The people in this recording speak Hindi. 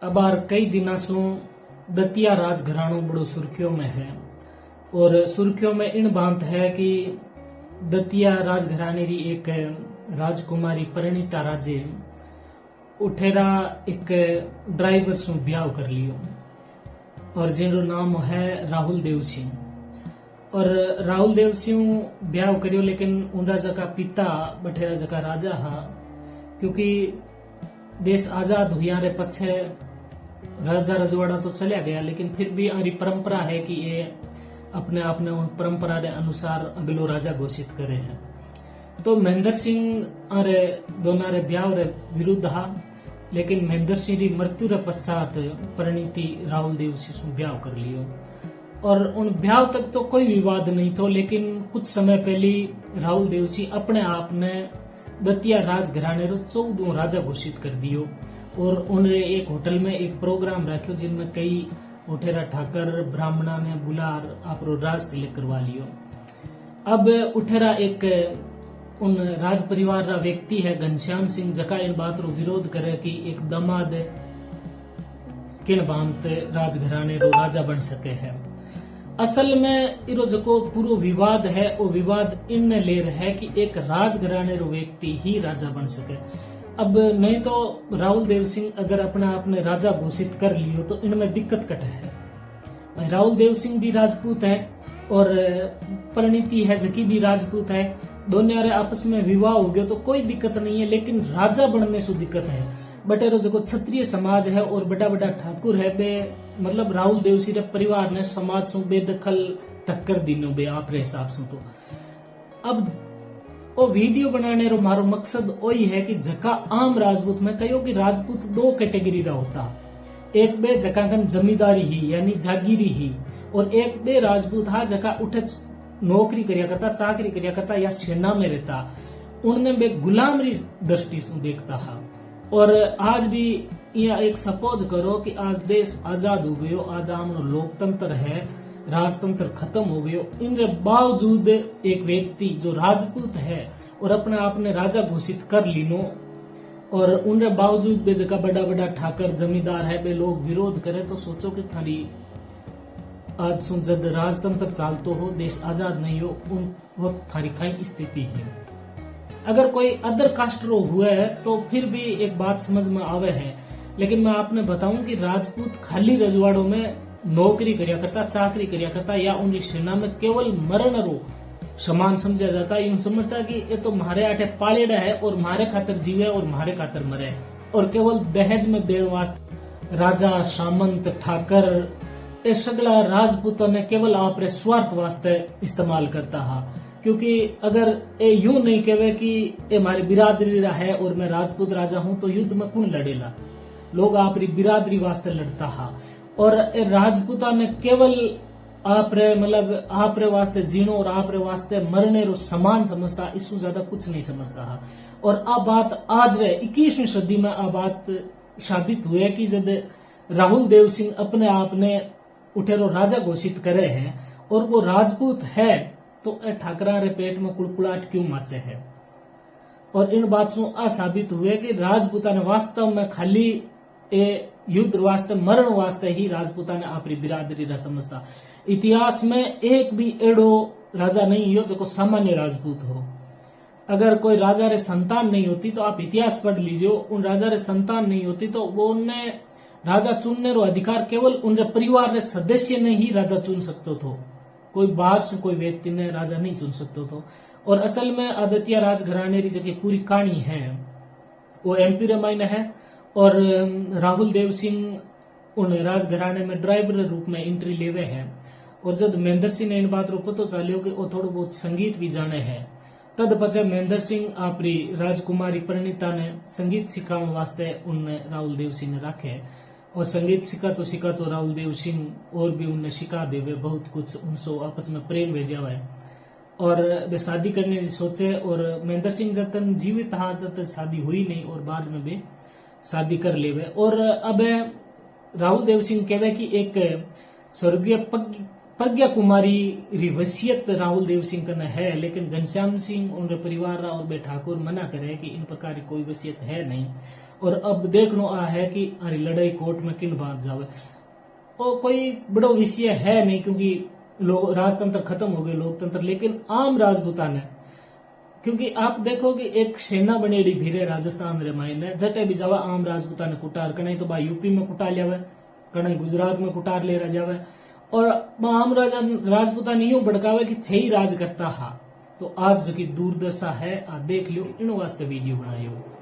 अबार कई दिना सु दतिया राजघरानो बड़ो सुर्खियों में है और सुर्खियों में इन बात है कि दतिया राजघराने री एक राजकुमारी परिणीता राजे उठेरा एक ड्राइवर सु ब्याह कर लियो और जिनरो नाम है राहुल देव सिंह। और राहुल देव सिंह ब्याह करियो लेकिन उनरा जका पिता बठेरा जका राजा हा, क्योंकि देश आजाद हुआ रे पछे राजा रजवाड़ा तो चलिया गया, लेकिन फिर भी आरी परंपरा है कि ये अपने आप ने उन परंपरा के अनुसार अगलो राजा घोषित करे हैं। तो महेंद्र सिंह आरे दोना रे ब्याह रे विरुद्ध हा, लेकिन महेंद्र सिंह री मृत्यु रे पश्चात परिणीति राहुल देव सिंह से ब्याह कर लियो और उन ब्याह तक तो कोई विवाद नहीं था, लेकिन कुछ समय पहले राहुल देव सिंह अपने आप ने दतिया राजघराने रो 14वां राजा घोषित कर दियो और उन्हें एक होटल में एक प्रोग्राम रखियो जिनमें कई उठेरा ठाकर ब्राह्मणा ने बुलार आपरो राज तिलक करवा लियो। अब उठेरा एक उन राज परिवार रा व्यक्ति है घनश्याम सिंह जका इन बात रो विरोध करे कि एक दमाद किन बांत राजघराने रो राजा बन सके है। असल में इरो जको पूरो विवाद है वो विवाद इन ले रहा है कि एक राजघराने रो व्यक्ति ही राजा बन सके। अब नहीं तो राहुल देव सिंह अगर अपना आपने राजा घोषित कर लियो तो इनमें दिक्कत कट है। भाई राहुल देव सिंह भी राजपूत है और परिणीति है जकी भी राजपूत है, दोनों रे आपस में विवाह हो गया तो कोई दिक्कत नहीं है, लेकिन राजा बनने से दिक्कत है। बटेरो जो क्षत्रिय समाज है और बड़ा बड़ा ठाकुर है बे मतलब राहुल देव सिंह परिवार ने समाज से बेदखल टक्कर दीनो बे आप हिसाब से। तो अब वो वीडियो बनाने रो मारो मकसद वही है कि जका आम राजपूत में कहो कि राजपूत 2 कैटेगरी रा होता, एक बे जका कन जमींदारी ही यानी जागीरी ही और एक बे राजपूत हा जका उठे नौकरी करिया करता, चाकरी करिया करता या सेना में रहता, उनने बे गुलामरी दृष्टि से देखता हा। और आज भी यह एक सपोज करो कि आज देश आजाद हो गयो, आज आमनो लोकतंत्र है, राजतंत्र खत्म हो गयो, इन बावजूद एक व्यक्ति जो राजपूत है और अपने आप ने राजा घोषित कर लीनो और उन बावजूद बे जगह बड़ा बड़ा ठाकर जमींदार है बे लोग विरोध करे, तो सोचो कि थारी आज सु जब राजतंत्र चालतो हो, देश आजाद नहीं हो, उन वक्त थारी कई स्थिति है। अगर कोई अदर कास्ट रो हुआ है तो फिर भी एक बात समझ में आवे है, लेकिन मैं आपने बताऊं कि राजपूत खाली रजवाड़ों में नौकरी करिया करता, चाकरी करिया करता या उनकी सेना में केवल मरण रो समान समझा जाता। यूं समझता कि ये तो मारे आटे पालेड़ा है और मारे खातर जीवे और मारे खातर मरे, और केवल दहेज में देने वास्ते राजा सामंत ठाकर ये सगला राजपूतों ने केवल आपरे स्वार्थ वास्ते इस्तेमाल करता हा। क्योंकि अगर ये यूं नहीं कहे कि ये हमारी बिरादरी है और मैं राजपूत राजा हूं तो युद्ध में कौन लड़ेला, लोग आपरी बिरादरी वास्ते लड़ता हा। और राजपूता ने केवल आपरे मतलब आपरे वास्ते जीनो और आपरे वास्ते मरने रो समान समझता, इससे ज्यादा कुछ नहीं समझता हा। और अब बात आज रे 21वीं सदी में अब बात साबित हुए कि जब राहुल देव सिंह अपने आप ने उठेरो राजा घोषित करे हैं और वो राजपूत है, तो ठाकरा रे पेट में कुड़कुड़ाहट क्यों मचे है। और इन बात से आ साबित हुए कि राजपूता ने वास्तव में खाली ए युद्ध वास्ते मरण वास्ते ही राजपूता ने आपरी बिरादरी रा समझता। इतिहास में एक भी एड़ो राजा नहीं हो जो सामान्य राजपूत हो। अगर कोई राजा रे संतान नहीं होती तो आप इतिहास पढ़ लीजिए, उन राजा रे संतान नहीं होती तो वो उन्हें राजा चुनने रो अधिकार केवल उनके परिवार रे सदस्य ने ही राजा चुन सकते थे, कोई बाहर से कोई व्यक्ति ने राजा नहीं चुन सकते थे। और असल में आदित्य राजघराने की जो पूरी कहानी है वो एमपी रामायण है और राहुल देव सिंह उन राजघराने में ड्राइवर रूप में एंट्री लेवे है। और जब महेंद्र सिंह ने इन बात रो पतो चलियो कि वो थोड़ा बहुत संगीत भी जाने हैं, तद पचे महेंद्र सिंह आपरी राजकुमारी परिणीता ने संगीत सिखाने वास्ते उनने राहुल देव सिंह ने रखे और संगीत सिखा तो राहुल देव सिंह और भी उनने सिखा देवे बहुत कुछ, उनसे आपस में प्रेम भेजा हुआ है और वे शादी करने की सोचे। और महेंद्र सिंह जब तक जीवित था तब तक शादी हुई नहीं और बाद में भी शादी कर लेवे। और अब राहुल देव सिंह कहवे कि एक स्वर्गीय प्रज्ञा कुमारी री वसीयत राहुल देव सिंह कने है, लेकिन घनश्याम सिंह उनके परिवार और बे ठाकुर मना करे कि इन प्रकार की कोई वसीयत है नहीं। और अब देखनो आ है कि अरे लड़ाई कोर्ट में किन बात जावे। और कोई बड़ो विषय है नहीं, क्योंकि राजतंत्र खत्म हो गए, लोकतंत्र। लेकिन आम राजपूता ने, क्योंकि आप देखो कि एक सेना बनेड़ी भीरे राजस्थान रे मायने जटे भी जावा आम राजपूता ने कुटार, कहीं तो बा यूपी में कुटा लियावे, कहीं गुजरात में कुटार ले जावे, और आम राजपूता ने यूं भड़कावे कि थे ही राज करता हा। तो आज जो की दुर्दशा है, आ देख लियो, इन वास्ते वीडियो बनायो।